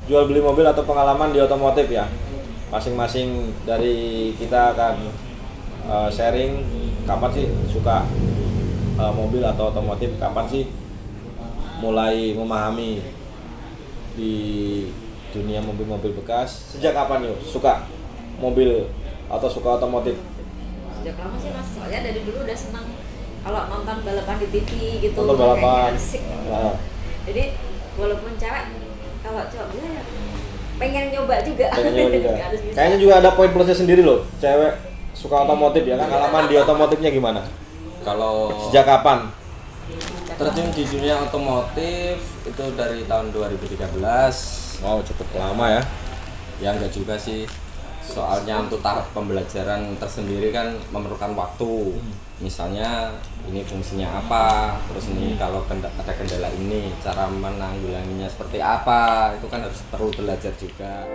jual beli mobil atau pengalaman di otomotif ya. Masing-masing dari kita akan sharing kapan sih suka mobil atau otomotif, kapan sih mulai memahami di dunia mobil-mobil bekas, sejak kapan yuk suka mobil atau suka otomotif? Sejak lama sih mas, soalnya dari dulu udah senang kalau nonton balapan di TV gitu, Nonton balapan. kayaknya asik. Jadi walaupun cewek, kalau cowok ya pengen nyoba juga. Harus bisa. Kayaknya juga ada poin plusnya sendiri loh, cewek suka otomotif ya kan, pengalaman di otomotifnya gimana? Kalau Sejak kapan? terjun di dunia otomotif itu dari tahun 2013. Wow, cukup lama ya. Ya enggak juga sih. Soalnya untuk tahap pembelajaran tersendiri kan memerlukan waktu. Misalnya ini fungsinya apa, terus ini kalau ada kendala ini cara menanggulanginya seperti apa, itu kan harus perlu belajar juga.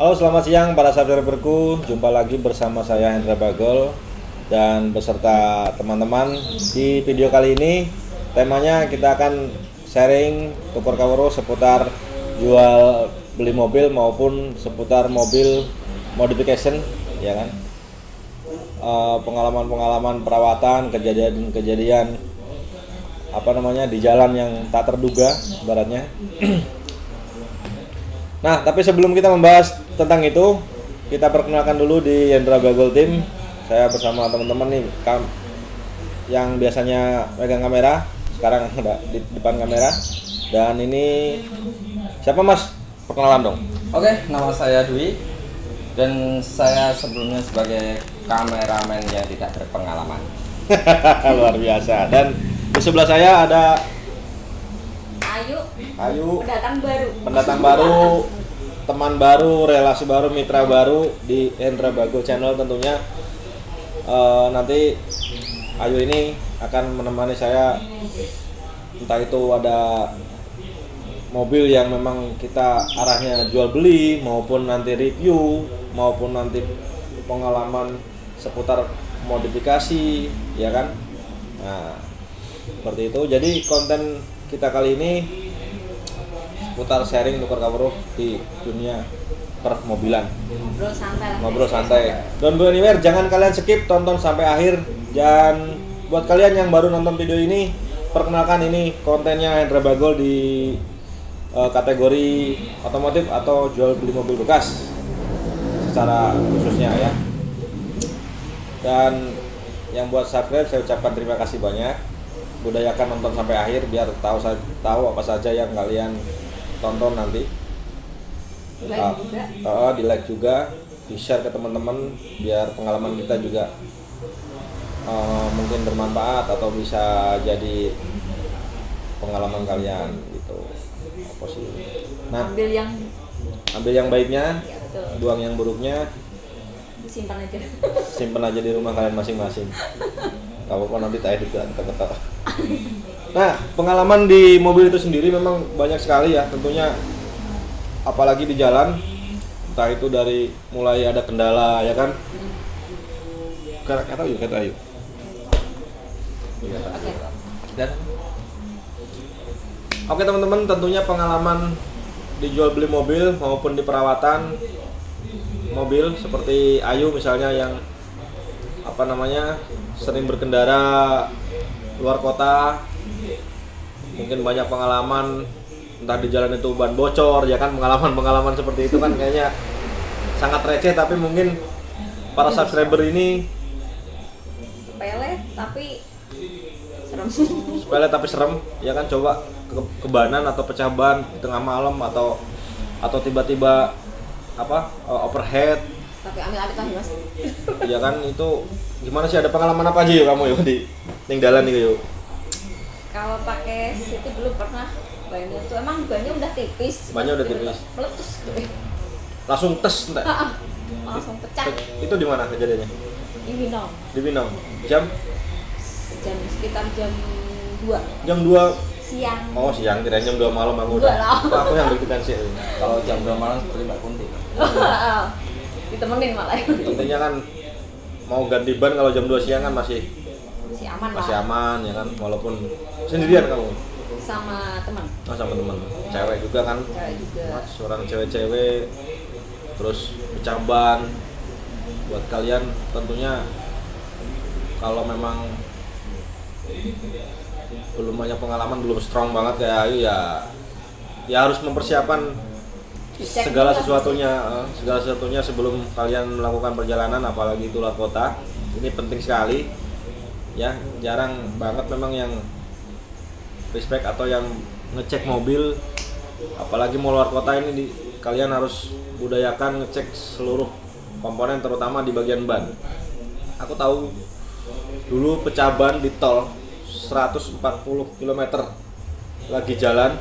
Halo, selamat siang para subscriberku. Jumpa lagi bersama saya Hendra Bagol dan beserta teman-teman. Di video kali ini temanya kita akan sharing tukar kawero seputar jual beli mobil maupun seputar mobil modification, ya kan? Pengalaman-pengalaman perawatan, kejadian-kejadian di jalan yang tak terduga ibaratnya. Nah, tapi sebelum kita membahas tentang itu, kita perkenalkan dulu di Hendra Bagol Team. Saya bersama teman-teman nih yang biasanya megang kamera, sekarang ada di depan kamera. Dan ini siapa Mas? Perkenalan dong. Oke, nama saya Dwi dan saya sebelumnya sebagai kameramen yang tidak berpengalaman. Luar biasa. Dan di sebelah saya ada Ayu, pendatang baru, teman baru, relasi baru, mitra baru di Hendra Bagol Channel tentunya. Nanti Ayu ini akan menemani saya, entah itu ada mobil yang memang kita arahnya jual beli, maupun nanti review, maupun nanti pengalaman seputar modifikasi, ya kan? Nah, seperti itu. Jadi konten kita kali ini seputar sharing tukar kawero di dunia permobilan. Ngobrol santai. Don't go anywhere, jangan kalian skip, tonton sampai akhir. Dan buat kalian yang baru nonton video ini, perkenalkan ini kontennya Hendra Bagol di kategori otomotif atau jual beli mobil bekas secara khususnya ya. Dan yang buat subscribe saya ucapkan terima kasih banyak. Budayakan nonton sampai akhir biar tahu apa saja yang kalian tonton nanti. Di like juga, di share ke teman-teman biar pengalaman kita juga mungkin bermanfaat atau bisa jadi pengalaman kalian gitu. Apa sih? Nah, ambil yang baiknya, ya, buang yang buruknya, simpan aja di rumah kalian masing-masing. Kalau nanti tak edit kata-kata. Nah, pengalaman di mobil itu sendiri memang banyak sekali ya tentunya, apalagi di jalan, entah itu dari mulai ada kendala ya kan. Kata yuk. Oke teman-teman, tentunya pengalaman dijual beli mobil maupun di perawatan mobil seperti Ayu misalnya yang sering berkendara luar kota, mungkin banyak pengalaman entah di jalan itu ban bocor ya kan. Pengalaman seperti itu kan kayaknya sangat receh, tapi mungkin para subscriber ini sepele tapi serem ya kan. Coba kebanan atau pecah ban di tengah malam atau tiba-tiba overhead. Tapi amit-amit lah mas. Ya kan, itu gimana sih, ada pengalaman apa aja yuk kamu yuk di tinggalan nih yuk? Kalau pakai City belum pernah. Bannya tuh emang bannya udah tipis. Meletus gitu. Langsung tes enggak? Langsung pecah. Itu di mana kejadiannya? Di Binong. Jam Sekitar jam 2. Jam 2 siang. Oh siang, kirain jam 2 malam aku Enggak lah. Aku yang bikin sih. Kalau jam 2 malam seperti Mbak Kunti. Ditemenin malah. Intinya kan mau ganti ban kalau jam 2 siang kan masih Aman masih lah. aman ya kan, walaupun sendirian kamu. Sama teman. Oh, sama teman. Cewek juga kan. Cewek juga. Mas, seorang cewek-cewek terus pecah ban buat kalian tentunya kalau memang belum banyak pengalaman, belum strong banget kayak Ayu ya harus mempersiapkan Dicek segala dulu sesuatunya sebelum kalian melakukan perjalanan, apalagi itu luar kota. Ini penting sekali ya, jarang banget memang yang respect atau yang ngecek mobil, apalagi mau luar kota ini kalian harus budayakan ngecek seluruh komponen, terutama di bagian ban. Aku tahu dulu pecah ban di tol 140 km lagi jalan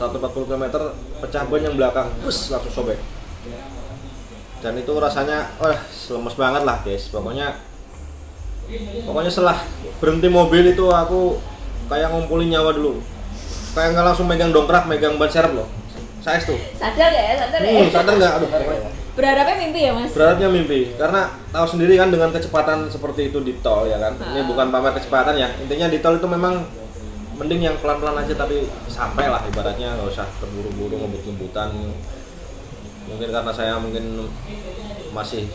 140 km pecah ban yang belakang langsung sobek, dan itu rasanya lemes banget lah guys. Pokoknya setelah berhenti mobil itu aku kayak ngumpulin nyawa dulu, kayak nggak langsung megang dongkrak, megang ban serep loh. Saya tuh Sadar gak ya? sadar nggak? Aduh, Berharapnya mimpi ya mas? beratnya mimpi, karena tahu sendiri kan dengan kecepatan seperti itu di tol ya kan. Ini bukan pamer kecepatan ya, intinya di tol itu memang mending yang pelan-pelan aja tapi sampai lah, ibaratnya nggak usah terburu-buru ngebut-ngebutan. Mungkin karena saya masih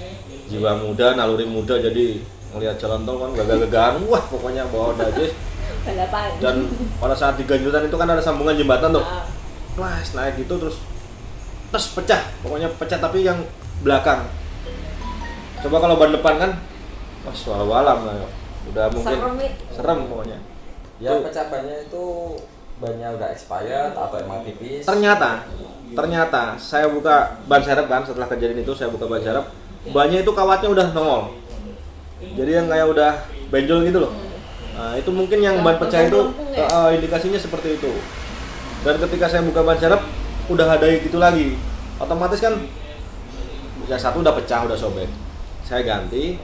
jiwa muda, naluri muda, jadi ngelihat jalan tol kan gagah-gagahan, wah pokoknya bawa dajis. Balapan. Dan pada saat diganjutan itu kan ada sambungan jembatan tuh, wah naik gitu terus pecah, pokoknya pecah tapi yang belakang. Coba kalau ban depan kan, wah walau-walam lah, udah mungkin serem pokoknya. Ya pecah bannya itu bannya udah expired atau emang tipis. Ternyata saya buka ban serep kan, setelah kejadian itu saya buka ban serep, bannya itu kawatnya udah nongol, jadi yang kayak udah benjol gitu loh. Nah itu mungkin yang ban pecah itu indikasinya seperti itu. Dan ketika saya buka ban serep udah ada gitu lagi, otomatis kan yang satu udah pecah, udah sobek. Saya ganti,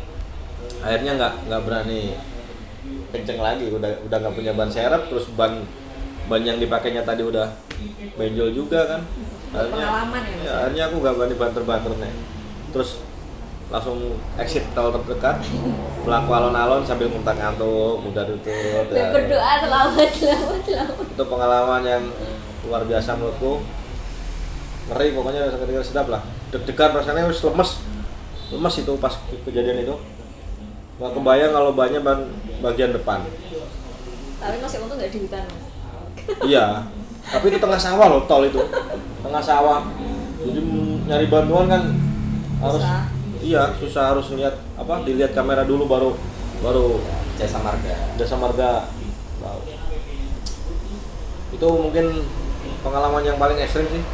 akhirnya nggak berani kenceng lagi, udah nggak punya ban serep, terus ban yang dipakainya tadi udah benjol juga kan. Pengalaman ya, akhirnya aku nggak berani banter nih. Terus langsung exit tol terdekat, melaku alon-alon sambil muntah ngantuk, udah tutup. Berdoa selamat. Itu pengalaman yang luar biasa menurutku, ngeri pokoknya, ketika sedap lah, deg-degan rasanya, wis lemes itu pas kejadian itu. Nggak kebayang kalau banyak bagian depan. Tapi masih untung nggak di hutan mas. Iya, tapi itu tengah sawah loh, tol itu tengah sawah, jadi nyari bantuan kan harus Susah. Iya susah, harus dilihat kamera dulu baru Jasa marga. Wow. Itu mungkin pengalaman yang paling ekstrim sih.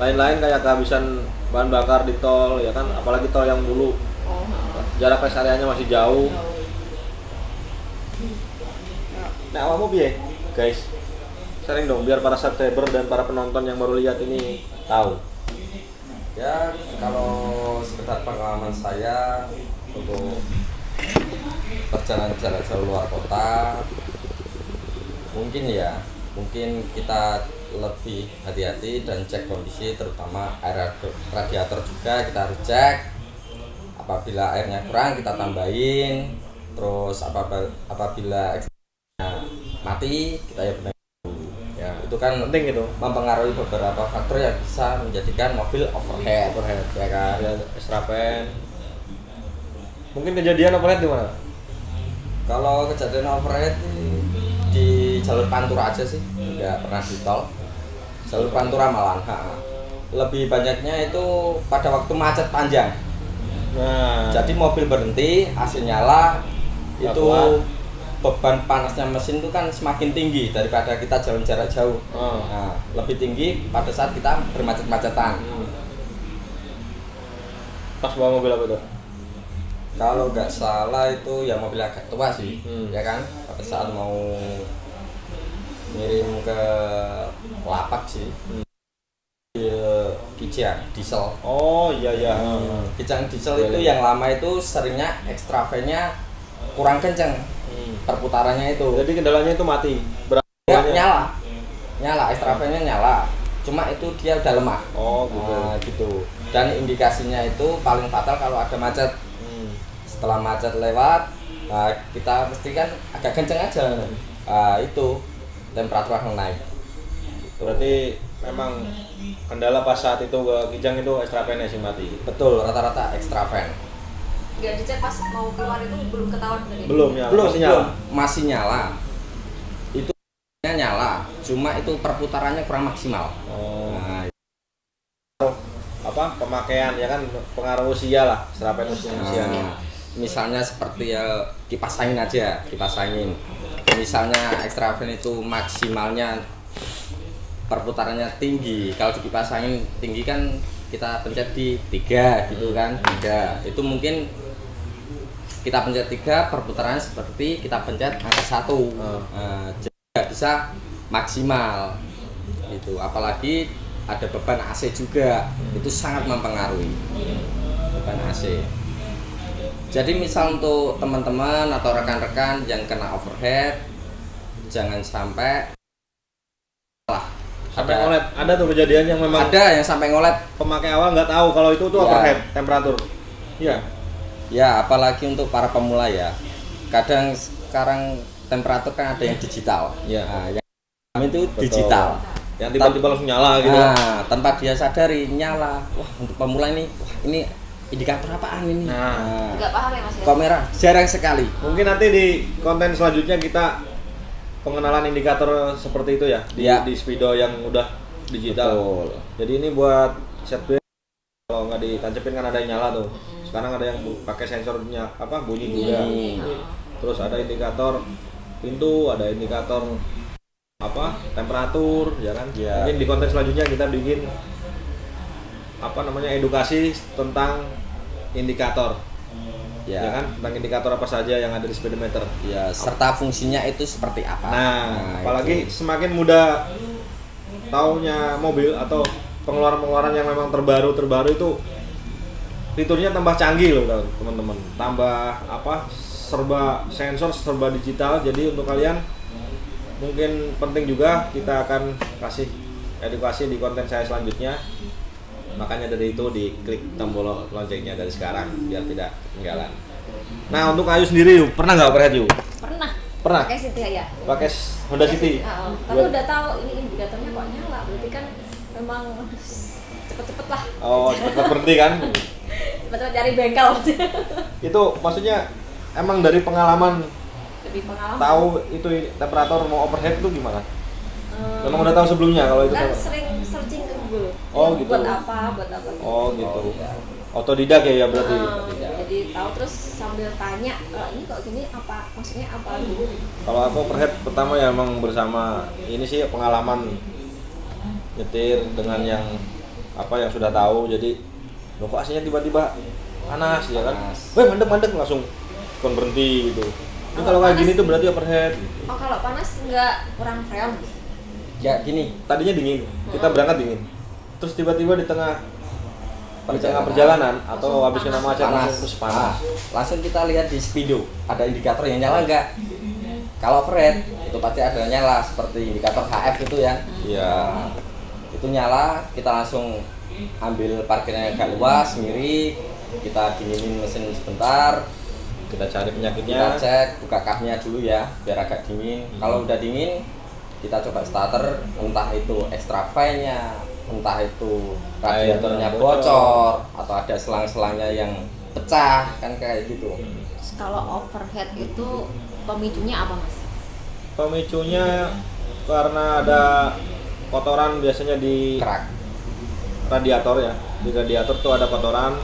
Lain-lain kayak kehabisan bahan bakar di tol ya kan, apalagi tol yang dulu jarak rest areanya masih jauh. Nah awakmu piye guys? Sharing dong biar para subscriber dan para penonton yang baru lihat ini tahu. Ya kalau sekedar pengalaman saya untuk perjalanan jauh luar kota, mungkin kita lebih hati-hati dan cek kondisi, terutama air radiator juga kita harus cek. Apabila airnya kurang kita tambahin, terus apabila mati kita benar. Ya, itu kan Penting itu. mempengaruhi beberapa faktor yang bisa menjadikan mobil overhead ya kan. Ya, extravan. Mungkin kejadian overhead di mana? Kalau kejadian overhead di jalur Pantura aja sih, nggak pernah di tol. Jalur Pantura malahan. Lebih banyaknya itu pada waktu macet panjang. Nah, Jadi mobil berhenti, AC nyala, Nggak itu kuat. beban panasnya mesin itu kan semakin tinggi daripada kita jalan jarak jauh. Nah, lebih tinggi pada saat kita bermacet-macetan. Pas bawa mobil apa tuh? Kalau nggak salah itu ya mobil agak tua sih, ya kan? Pada saat mau ngirim ke lapak sih. Kijang diesel. Oh iya. Kijang diesel itu yang lama itu seringnya extravannya kurang kenceng perputarannya itu. Jadi kendalanya itu mati. nyala. Nyala, extra fan-nya nyala. Cuma itu dia udah lemah. Oh, gitu. Nah, gitu. Dan indikasinya itu paling fatal kalau ada macet. Setelah macet lewat, nah, kita mesti kan agak kenceng aja. Nah, itu temperatur akan naik. Berarti memang kendala pas saat itu Kijang itu extra fan-nya sih mati. Betul, rata-rata extra fan. Nggak dicek pas mau keluar itu belum ketahuan dari Belum ya, Belum, masih nyala. masih nyala. Itu nyala, cuma itu perputarannya kurang maksimal. Oh. Nah, Apa pemakaian ya kan pengaruh usia lah, serapan usia. misalnya seperti ya kipas angin aja, kipas angin. Misalnya extra fan itu maksimalnya perputarannya tinggi. Kalau di kipas angin tinggi kan kita pencet di 3 gitu kan, 3. Itu mungkin kita pencet 3, perputarannya seperti kita pencet angka 1. Jadi nggak bisa maksimal itu, apalagi ada beban AC juga, itu sangat mempengaruhi beban AC. Jadi misal untuk teman-teman atau rekan-rekan yang kena overhead, jangan sampai Ngolet. Ada tuh kejadian yang memang ada yang sampai ngolet. pemakai awal nggak tahu kalau itu tuh Ya. overhead temperatur. Iya. Ya, apalagi untuk para pemula ya. Kadang sekarang temperatur kan ada yang digital. Iya. Nah, yang itu digital. Yang tiba-tiba langsung nyala gitu. Nah, tanpa dia sadari nyala. Wah, untuk pemula ini, wah ini indikator apaan ini? Nah. nggak paham ya Mas ya? Kok merah? Jarang sekali. Mungkin nanti di konten selanjutnya kita pengenalan indikator seperti itu ya di Speedo yang udah digital. Betul. Jadi ini buat set B kalau nggak ditancepin kan ada yang nyala tuh. Sekarang ada yang pakai sensornya bunyi juga. Terus ada indikator pintu, ada indikator temperatur, ya kan? Ya. Mungkin di konten selanjutnya kita bikin edukasi tentang indikator. Ya kan, tentang indikator apa saja yang ada di speedometer. Ya, serta fungsinya itu seperti apa. Nah, apalagi itu. Semakin mudah taunya mobil atau pengeluaran-pengeluaran yang memang terbaru itu fiturnya tambah canggih loh teman-teman. Tambah serba sensor, serba digital. Jadi untuk kalian mungkin penting juga kita akan kasih edukasi di konten saya selanjutnya. Makanya dari itu diklik tombol loncengnya dari sekarang biar tidak ketinggalan. Nah, untuk Ayu sendiri pernah nggak overhead Yu? Pernah. Pakai City ya. Pakai Honda City. Tapi udah tahu ini indikatornya kok nyala, berarti kan memang cepet-cepet lah. Oh, cepet berhenti kan? Cepet-cepet cari bengkel. Itu maksudnya emang dari pengalaman Lebih pengalaman. tahu itu temperatur mau overhead itu gimana? Memang udah tahu sebelumnya kalau itu kan sering searching ke Google. Oh, gitu. Buat apa? Oh gitu. Otodidak ya berarti. Jadi tahu terus sambil tanya, ini kok gini apa? Maksudnya apa dulu? Kalau aku overhead pertama ya emang bersama ini sih pengalaman nyetir dengan yang yang sudah tahu. Jadi loh kok aslinya tiba-tiba panas ya kan? Weh mandek langsung berhenti gitu. Ini kalau kayak gini tuh berarti overhead. Oh, kalau panas nggak kurang freon? Ya gini, Tadinya dingin, kita berangkat dingin. Terus tiba-tiba di tengah perjalanan atau habis kena macet langsung panas. Langsung kita lihat di Speedo ada indikator yang nyala nggak? Kalau overhead itu pasti ada yang nyala seperti indikator HF itu ya. Iya. Itu nyala, kita langsung ambil parkirnya yang agak luas, miring, kita dinginin mesin sebentar, Kita cari kita penyakitnya. cek buka kafnya dulu ya biar agak dingin. Kalau udah dingin kita coba starter, entah itu extra fan-nya, entah itu radiatornya bocor atau ada selang-selangnya yang pecah kan kayak gitu. Kalau overhead itu pemicunya apa Mas? Pemicunya karena ada kotoran biasanya di Kerak. radiator ya. Di radiator tuh ada kotoran.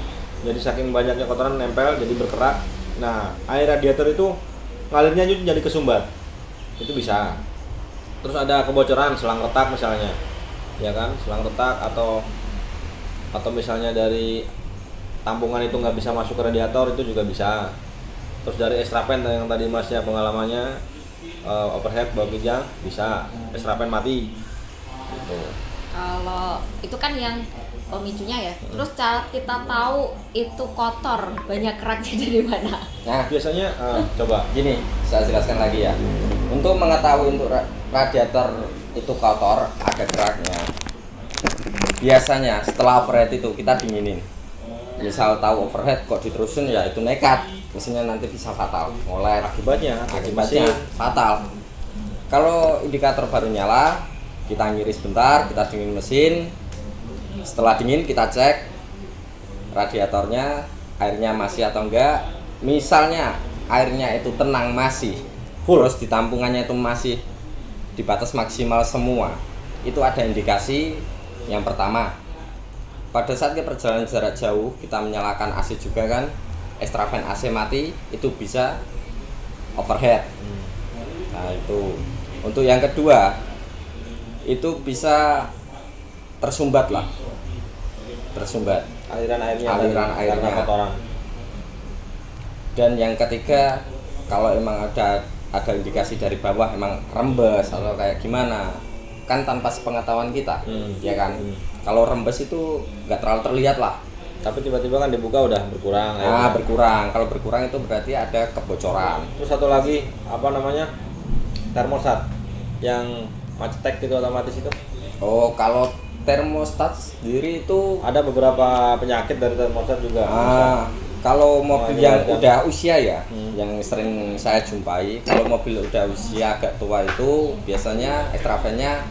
Jadi saking banyaknya kotoran nempel jadi berkerak. Nah, air radiator itu ngalirnya jadi kesumbat. Itu bisa. Terus ada kebocoran selang retak misalnya. Ya kan, selang retak atau misalnya dari tampungan itu nggak bisa masuk ke radiator itu juga bisa. Terus dari extra fan yang tadi masnya pengalamannya overhead bawa Kijang bisa extra fan mati. Gitu. Kalau itu kan yang pemicunya ya. Terus cara kita tahu itu kotor, banyak keraknya dari mana? Nah, Biasanya coba gini, saya jelaskan lagi ya. Untuk mengetahui radiator itu kotor, ada keraknya, biasanya setelah overheat itu kita dinginin. Misal tahu overheat kok diterusin, ya itu nekat, mesinnya nanti bisa fatal, mulai akibatnya fatal. Kalau indikator baru nyala, kita ngiris bentar, kita dingin mesin. Setelah dingin kita cek radiatornya, airnya masih atau enggak. Misalnya airnya itu tenang masih full, terus di tampungannya itu masih di batas maksimal semua, itu ada indikasi. Yang pertama, pada saat kita perjalanan jarak jauh, kita menyalakan AC juga kan, extra fan AC mati, itu bisa overheat. Nah itu. Untuk yang kedua, itu bisa tersumbat lah, aliran airnya karena kotoran. Dan yang ketiga, kalau emang ada indikasi dari bawah emang rembes atau kayak gimana, kan tanpa sepengetahuan kita, ya kan. Kalau rembes itu nggak terlalu terlihat lah, tapi tiba-tiba kan dibuka udah berkurang. Berkurang. Kalau berkurang itu berarti ada kebocoran. Terus satu lagi, apa namanya, termostat yang Macetek itu otomatis itu. Oh, kalau termostat sendiri itu ada beberapa penyakit dari termostat juga. Kalau mobil yang udah usia ya, yang sering saya jumpai, kalau mobil udah usia agak tua itu biasanya extra fan-nya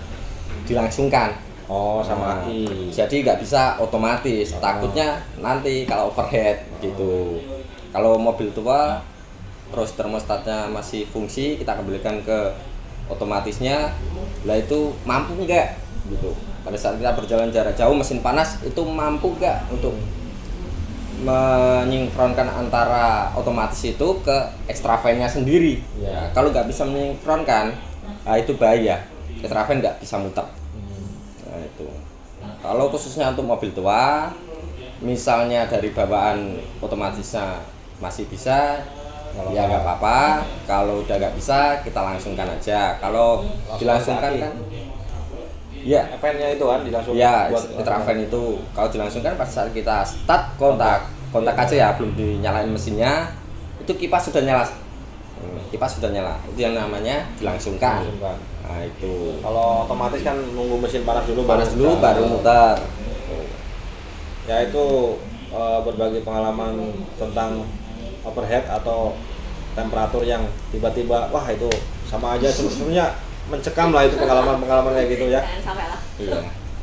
dilangsungkan. Oh, sama aki. Jadi nggak bisa otomatis. Takutnya nanti kalau overheat gitu. Kalau mobil tua terus termostatnya masih fungsi, kita kembalikan ke otomatisnya. Lah itu mampu nggak gitu. Pada saat kita berjalan jarak jauh, mesin panas itu mampu nggak untuk menyinkronkan antara otomatis itu ke extra fan-nya sendiri. Ya, kalau nggak bisa menyinkronkan, nah itu bahaya. Extra fan nggak bisa muter. Nah itu. Kalau khususnya untuk mobil tua, misalnya dari bawaan otomatisnya masih bisa, ya nggak apa-apa. Kalau udah nggak bisa, kita langsungkan aja. Kalau dilangsungkan kan, ya fan-nya itu kan dilangsungkan. Ya, extra fan itu kalau dilangsungkan pas saat kita start kontak aja ya, belum dinyalain mesinnya, itu kipas sudah nyala. Kipas sudah nyala. Itu yang namanya dilangsungkan. Nah, itu. Kalau otomatis kan nunggu mesin panas dulu baru muter. Ya itu berbagi pengalaman tentang overheat atau temperatur yang tiba-tiba wah itu sama aja sebenarnya mencekam lah, itu pengalaman kayak gitu ya. Iya.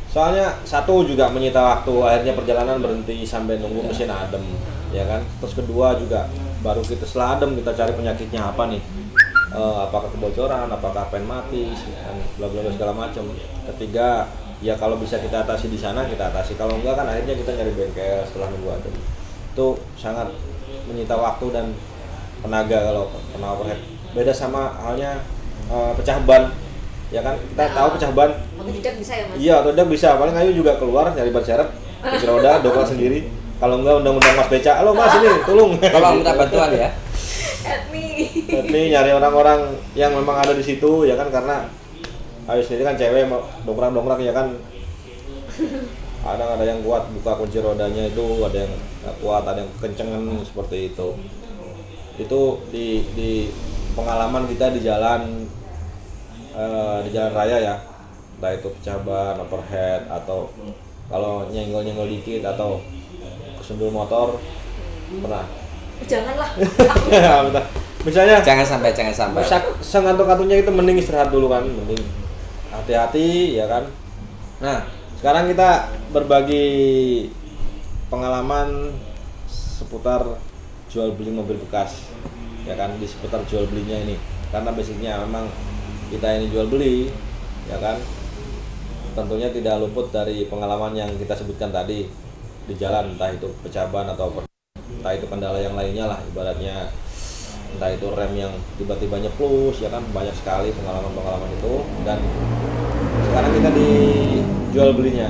Soalnya satu juga menyita waktu, akhirnya perjalanan berhenti sampai nunggu mesin adem, ya kan. Terus kedua juga baru kita setelah adem kita cari penyakitnya apa nih, apakah kebocoran, apakah fan mati, bla bla segala macam. Ketiga ya kalau bisa kita atasi di sana kita atasi, kalau enggak kan akhirnya kita nyari bengkel setelah nunggu adem. Itu sangat menyita waktu dan tenaga kalau kena overheat. Beda sama halnya pecah ban, ya kan, kita tahu pecah ban. Otodidak bisa ya mas? Iya, otodidak bisa. Paling Ayu juga keluar nyari ban serep, kunci roda, dokter sendiri. Kalau enggak undang-undang Mas Beca, halo Mas ini tolong. Kalau minta bantuan ya. Etni nyari orang-orang yang memang ada di situ, ya kan, karena Ayu sendiri kan cewek, dongkrak ya kan. Ada yang kuat buka kunci rodanya itu, ada yang nggak kuat, ada yang kencengan seperti itu. Itu di pengalaman kita di jalan raya ya, entah itu pecah ban, overheat, atau kalau nyenggol dikit atau kesundul motor pernah. Janganlah. Misalnya jangan sampai sengantuk-kantuknya itu mending istirahat dulu kan, mending hati-hati ya kan. Nah sekarang kita berbagi pengalaman seputar jual beli mobil bekas, ya kan, di seputar jual belinya ini, karena basicnya memang kita ini jual beli, ya kan, tentunya tidak luput dari pengalaman yang kita sebutkan tadi di jalan, entah itu pecah ban atau entah itu kendala yang lainnya lah, ibaratnya entah itu rem yang tiba-tiba nyeplos, ya kan, banyak sekali pengalaman itu. Dan sekarang kita di jual belinya.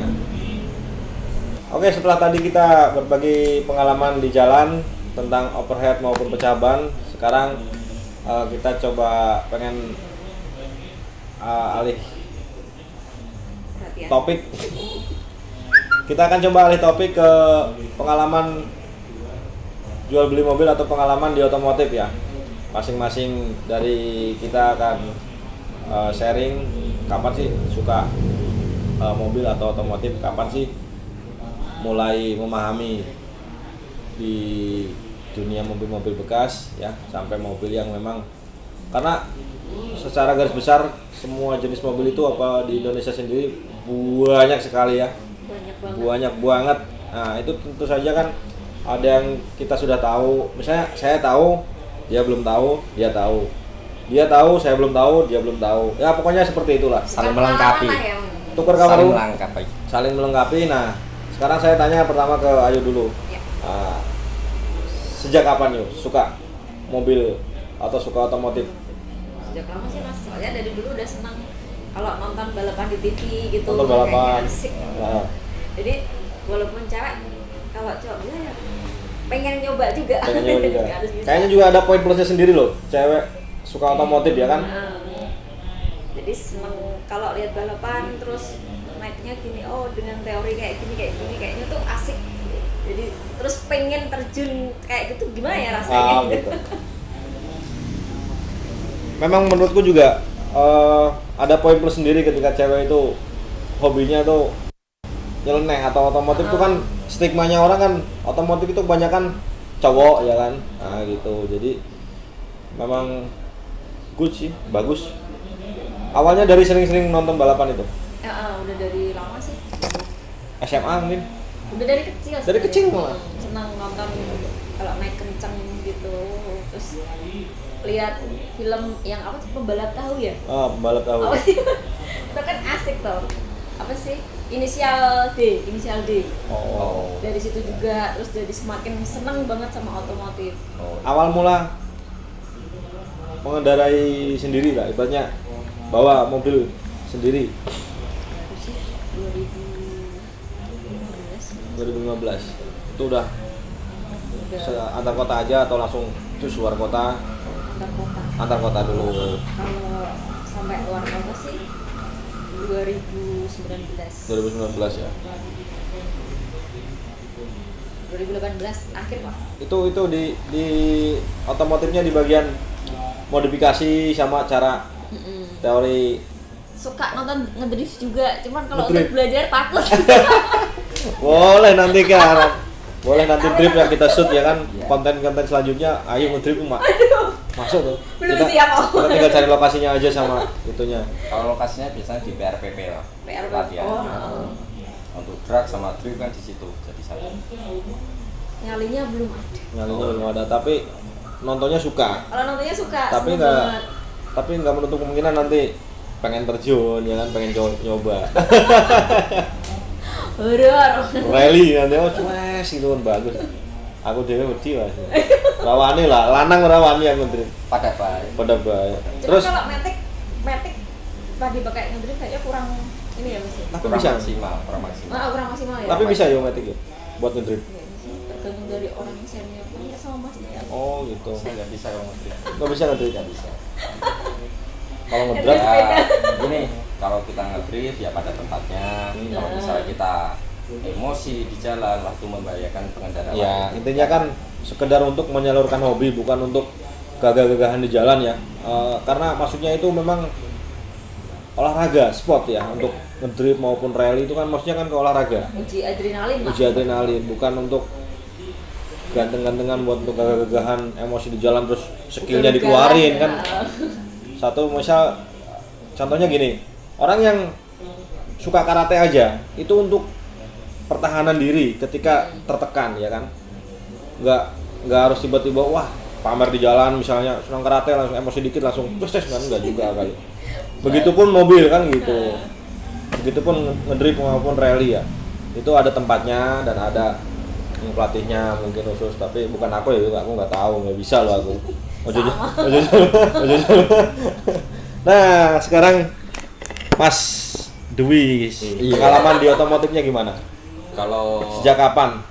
Oke, setelah tadi kita berbagi pengalaman di jalan tentang overheat maupun pecah ban, sekarang kita coba pengen alih topik. Kita akan coba alih topik ke pengalaman jual beli mobil atau pengalaman di otomotif ya. Masing-masing dari kita akan sharing kapan sih suka mobil atau otomotif, kapan sih mulai memahami di dunia mobil-mobil bekas ya, sampai mobil yang memang, karena secara garis besar semua jenis mobil itu apa di Indonesia sendiri banyak sekali ya, banyak banget. Nah itu tentu saja kan ada yang kita sudah tahu, misalnya saya tahu, dia belum tahu, dia tahu, dia tahu, saya belum tahu, dia belum tahu, ya pokoknya seperti itulah, saling melengkapi, tukar saling kabar, melengkapi. saling melengkapi. Nah sekarang saya tanya pertama ke Ayu dulu, sejak kapan yuk suka mobil atau suka otomotif? Sejak lama sih Mas, soalnya dari dulu udah senang kalau nonton balapan di TV gitu, Nonton balapan. kayaknya asik. Nah, Jadi walaupun cewek, kalau cowok ya pengen nyoba juga. pengen nyoba juga. Nggak harus bisa. Kayaknya juga ada poin plusnya sendiri loh, cewek suka otomotif ya kan? Jadi seneng kalau lihat balapan, terus naiknya gini, oh dengan teori kayak gini kayaknya tuh asik. Jadi terus pengen terjun kayak gitu, gimana ya rasanya? Gitu. Memang menurutku juga ada poin plus sendiri ketika cewek itu hobinya tuh nyeleneh atau otomotif tuh kan, stigmanya orang kan otomotif itu kebanyakan cowok ya kan. Nah gitu. Jadi memang good sih, bagus. Awalnya dari sering-sering nonton balapan itu. Udah dari lama sih. SMA mungkin. Udah dari kecil. Dari sebenarnya. kecil malah. Senang nonton kalau naik kencang gitu. Terus lihat film yang apa sih, pembalap tahu ya? Pembalap tahu. Apa sih? Itu kan asik tuh. Apa sih? Inisial D. Oh. Dari situ juga terus jadi semakin seneng banget sama otomotif. Awal mula mengendarai sendiri lah, ibaratnya bawa mobil sendiri. Aku sih 2015. 2015 itu udah antar kota aja atau langsung cus luar kota? Antar kota. Antar kota dulu. Kalau sampai luar kota sih 2019 ya. 2018 akhir Pak. Itu di otomotifnya di bagian modifikasi sama cara teori. Suka nonton ngedrift juga, cuman kalau Ngedrift. untuk belajar takut. Boleh nanti kan. Boleh nanti drift yang kita shoot ya kan. Konten-konten selanjutnya ayo ngedrift Mak. Masuk tuh. Belum siap, Om. Kita tinggal cari lokasinya aja sama itunya. Kalau lokasinya biasanya di PRPP lah. PRPP. Latihan. Oh. Untuk drag sama drift kan di situ jadi satu. Nyalinya belum ada. Nyalinya belum ada, tapi nontonnya suka. Kalau nontonnya suka, Tapi seneng nggak banget. tapi nggak menutup kemungkinan nanti pengen terjun ya kan, pengen nyoba Horor. rally nanti, oh cues gitu kan, bagus. Aku dewe wedi Mas. Rawani lah, lanang rawani aku ngedrift. Pada baik. Pada baik. Cuma Terus kalau metik pas dipakai ngedrift kayaknya kurang ini ya Mas. tapi Kurang bisa. maksimal, kurang maksimal. Kurang maksimal ya. Tapi bisa ya metik ya buat ngedrift. Iya, sih, tergantung dari orang yang senior tanya sama Masnya ya. Oh gitu. Saya nggak bisa kalau ngedrift. Nggak bisa ngedrift. Nggak bisa. Kalau Ngedrift. ngedrift Ya, gini, kalau kita ngedrift ya pada tempatnya. Kalau misalnya kita emosi di jalan, waktu membahayakan pengendara ya lain. intinya kan sekedar untuk menyalurkan hobi, bukan untuk gagah-gagahan di jalan ya. Karena maksudnya itu memang olahraga, sport ya, untuk ngedrift maupun rally itu kan maksudnya kan ke olahraga. Uji adrenalin Mas. Uji adrenalin, bukan untuk ganteng-gantengan buat untuk gagah-gagahan emosi di jalan terus skillnya dikeluarin kan. Satu misal contohnya gini, orang yang suka karate aja itu untuk pertahanan diri ketika tertekan ya kan. Nggak harus tiba-tiba wah pamer di jalan misalnya senang karate langsung emosi dikit langsung terus kan, nggak juga kali. Begitupun mobil kan gitu. Begitupun ngedrift maupun rally ya. Itu ada tempatnya dan ada pelatihnya mungkin khusus, tapi bukan aku ya, aku nggak tahu, nggak bisa loh aku. Ojo. Nah sekarang Mas Dwi, pengalaman di otomotifnya gimana? Kalau Sejak kapan?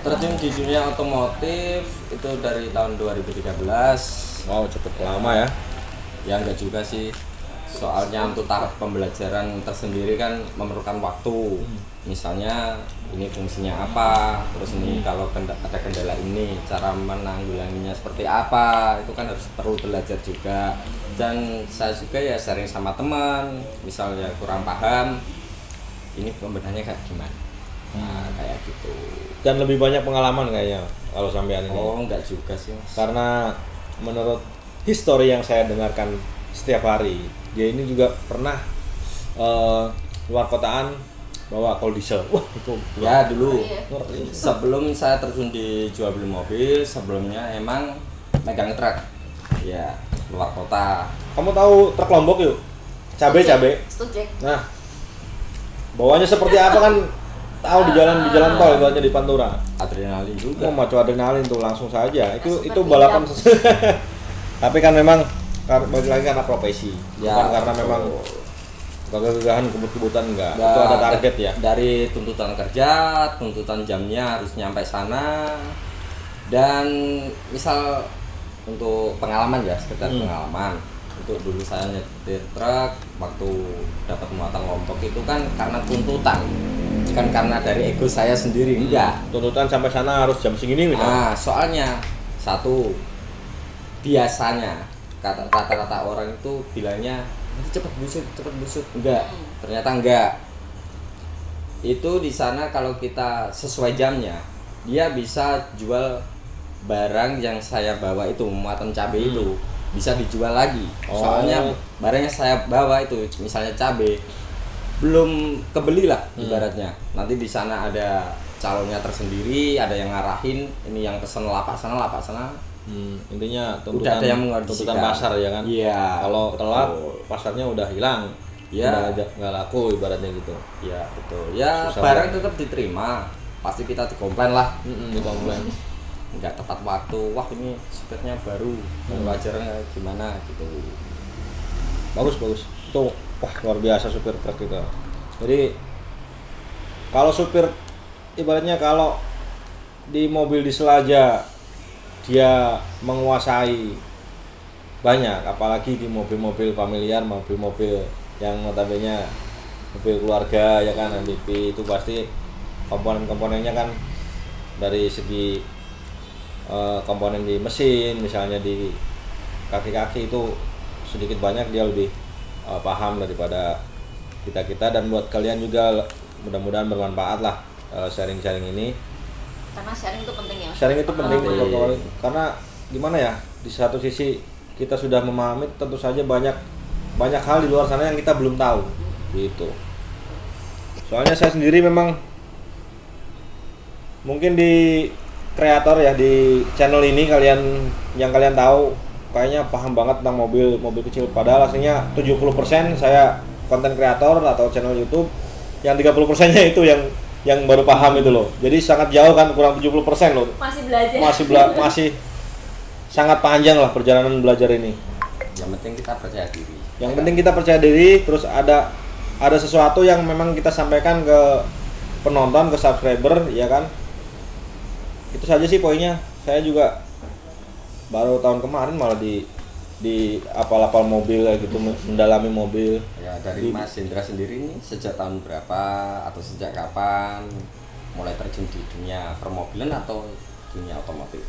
terjun di dunia otomotif itu dari tahun 2013. Wow cepet lama ya. Ya enggak juga sih. Soalnya untuk tahap pembelajaran tersendiri kan memerlukan waktu. Misalnya ini fungsinya apa, terus ini kalau ada kendala ini cara menanggulanginya seperti apa, itu kan harus perlu belajar juga. Dan saya juga ya sharing sama teman, misalnya kurang paham, ini pembenahannya kayak gimana. Nah, kayak gitu. Dan lebih banyak pengalaman kayaknya kalau sampean ini. Oh, enggak juga sih, Mas. Karena menurut histori yang saya dengarkan setiap hari, dia ini juga pernah luar kotaan bawa kol diesel. Wah, itu Ya dulu ngeri. sebelum saya terjun di jual beli mobil, sebelumnya emang megang truk. Ya, luar kota. Kamu tahu truk Lombok yuk? Cabe. Setuju. Nah, bawanya seperti apa kan? Tahu di jalan tol itu aja di Pantura. Adrenalin juga. Oh, macu adrenalin tuh langsung saja. Itu Seperti balapan. jam. Tapi kan memang balik lagi karena profesi, Ya, bukan karena betul. memang gagah-gagahan kebut-kebutan enggak. Nah, Itu ada target ya. Dari tuntutan kerja, tuntutan jamnya harus nyampe sana. Dan misal untuk pengalaman ya, sekedar pengalaman. Untuk dulu saya nyetir truk waktu dapat muatan Lombok itu kan karena tuntutan. Bukan karena dari ego saya sendiri, enggak. Tuntutan sampai sana harus jam segini misalnya. Nah, soalnya satu biasanya rata-rata orang itu bilangnya cepet busuk, enggak. Ternyata enggak. Itu di sana kalau kita sesuai jamnya, dia bisa jual barang yang saya bawa itu, muatan cabai itu bisa dijual lagi. Oh. Soalnya barang yang saya bawa itu misalnya cabai belum kebeli lah ibaratnya. Nanti di sana ada calonnya tersendiri, ada yang ngarahin, ini yang pesen lapak sana. Intinya Udah ada yang mengondisikan. tuntutan pasar ya kan. Iya. Kalau betul. telat pasarnya udah hilang. Iya. Nggak laku ibaratnya gitu. Ya betul. Ya Susah barang banget. tetap diterima. Pasti kita dikomplain lah. Dikomplain. Nggak tepat waktu. Wah ini supirnya baru. Wajarnya gimana gitu. Bagus. Itu wah luar biasa supir truk itu. Jadi kalau supir ibaratnya kalau di mobil diesel aja dia menguasai banyak, apalagi di mobil-mobil familiar, mobil-mobil yang notabene mobil keluarga ya kan, MPV itu pasti komponen-komponennya kan dari segi komponen di mesin misalnya di kaki-kaki itu sedikit banyak dia lebih paham daripada kita dan buat kalian juga mudah-mudahan bermanfaat lah sharing-sharing ini. Karena sharing itu penting ya. Sharing itu penting Penting. karena gimana ya, di satu sisi kita sudah memahami, tentu saja banyak hal di luar sana yang kita belum tahu gitu. Soalnya saya sendiri memang mungkin di kreator ya di channel ini yang kalian tahu kayaknya paham banget tentang mobil kecil, padahal aslinya 70% saya konten kreator atau channel YouTube, yang 30%-nya itu yang baru paham itu loh. Jadi sangat jauh kan, kurang 70% loh. Masih belajar. Masih sangat panjang lah perjalanan belajar ini. Yang penting kita percaya diri. Yang penting kita percaya diri, terus ada sesuatu yang memang kita sampaikan ke penonton, ke subscriber, ya kan? Itu saja sih poinnya. Saya juga baru tahun kemarin malah di apal-apal mobil kayak gitu, mendalami mobil. Ya dari Mas Hendra sendiri ini sejak tahun berapa atau sejak kapan mulai terjun di dunia permobilan atau dunia otomotif?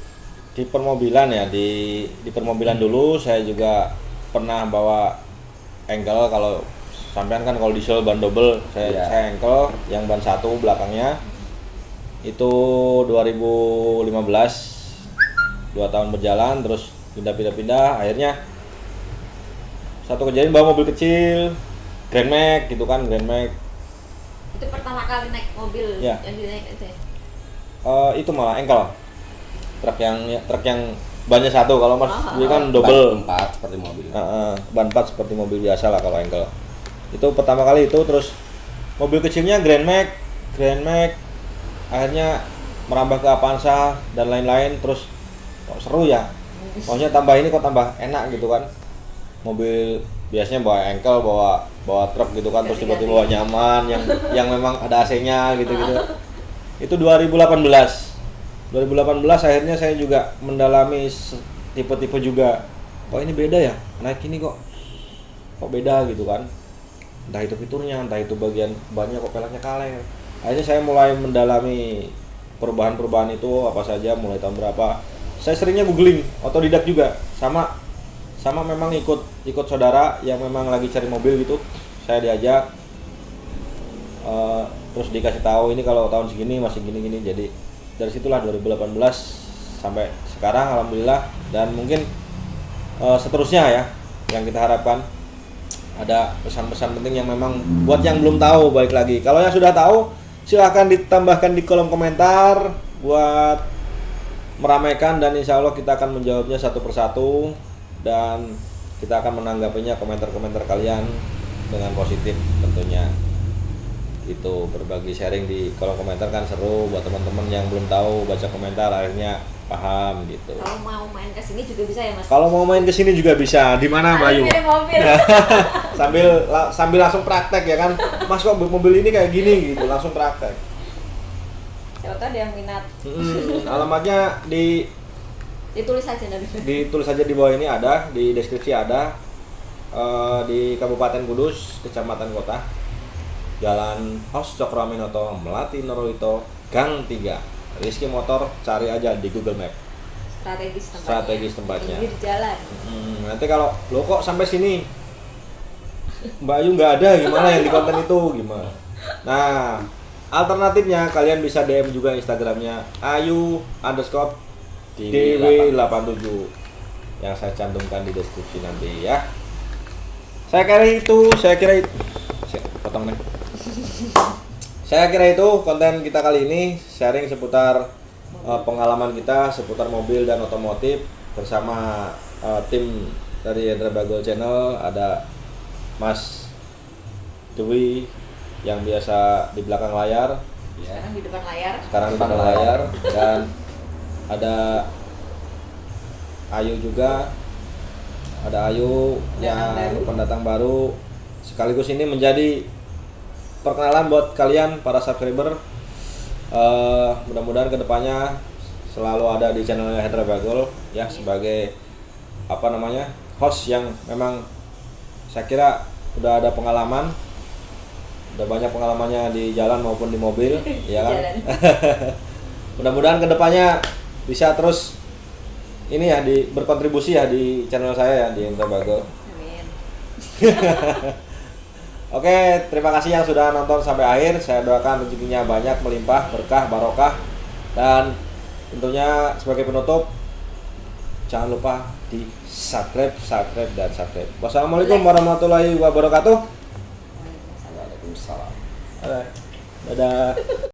Di permobilan ya, di permobilan dulu saya juga pernah bawa engkel. Kalau sampean kan kalau diesel ban double, saya engkel yang ban satu belakangnya itu 2015, 2 tahun berjalan terus pindah, akhirnya satu kejadian bawa mobil kecil Grand Max gitu kan, Grand Max Itu pertama kali naik mobil Ya. yang dinaik itu ya. itu malah engkel, truk yang bannya satu. Kalau Mas ini kan Ban double, 4 seperti mobil. ban 4 seperti mobil biasa lah kalau engkel. Itu pertama kali itu, terus mobil kecilnya Grand Max, akhirnya merambah ke Avanza dan lain-lain, terus kok seru ya. Maksudnya tambah ini kok tambah enak gitu kan. Mobil biasanya bawa engkel, bawa truk gitu kan, terus tiba-tiba bawa nyaman yang memang ada AC-nya gitu-gitu. Itu 2018 akhirnya saya juga mendalami tipe-tipe juga. Kok ini beda ya, naik ini kok kok beda gitu kan, entah itu fiturnya, entah itu bagian bannya kok peleknya kaleng. Akhirnya saya mulai mendalami perubahan-perubahan itu apa saja, mulai tahun berapa. Saya seringnya googling, otodidak juga, sama memang ikut saudara yang memang lagi cari mobil gitu, saya diajak, terus dikasih tahu ini kalau tahun segini masih gini-gini. Jadi dari situlah 2018 sampai sekarang alhamdulillah, dan mungkin seterusnya ya yang kita harapkan ada pesan-pesan penting yang memang buat yang belum tahu. Balik lagi, kalau yang sudah tahu silahkan ditambahkan di kolom komentar buat meramaikan, dan insya Allah kita akan menjawabnya satu persatu dan kita akan menanggapinya komentar-komentar kalian dengan positif tentunya. Itu berbagi sharing di kolom komentar kan seru buat teman-teman yang belum tahu, baca komentar akhirnya paham gitu. Kalau mau main ke sini juga bisa ya Mas? Kalau mau main ke sini juga bisa. Di mana Bayu? Mobil. sambil langsung praktek ya kan. Mas kok mobil ini kayak gini gitu, langsung praktek. Siapa tahu ada yang minat. Alamatnya Ditulis aja nanti. ditulis aja di bawah ini, ada di deskripsi, ada di Kabupaten Kudus, Kecamatan Kota, Jalan Hos Cokroaminoto, Melati Norwito, Gang 3. Rizky Motor, cari aja di Google Map. Strategis tempatnya. Di jalan. Nanti kalau lo kok sampai sini Mbak Ayu nggak ada, gimana yang di konten itu gimana? Nah, alternatifnya kalian bisa DM juga Instagramnya Ayu_DW87 yang saya cantumkan di deskripsi nanti ya. Saya kira itu. Potong nih. Saya kira itu konten kita kali ini, sharing seputar pengalaman kita seputar mobil dan otomotif bersama tim dari Hendra Bagol Channel. Ada Mas Dewi yang biasa di belakang layar, Sekarang di depan layar. Dan ada Ayu juga. Ada Ayu yang pendatang baru, sekaligus ini menjadi perkenalan buat kalian para subscriber. Mudah-mudahan kedepannya selalu ada di channelnya Hendra Bagol ya, sebagai host yang memang saya kira udah ada pengalaman, udah banyak pengalamannya di jalan maupun di mobil ya kan. Mudah-mudahan kedepannya bisa terus ini ya, berkontribusi ya di channel saya ya, di Hendra Bagol. Amin. Oke, terima kasih yang sudah nonton sampai akhir. Saya doakan rezekinya banyak, melimpah, berkah, barokah. Dan tentunya sebagai penutup, jangan lupa di subscribe. Wassalamualaikum warahmatullahi wabarakatuh. Waalaikumsalam. Dadah.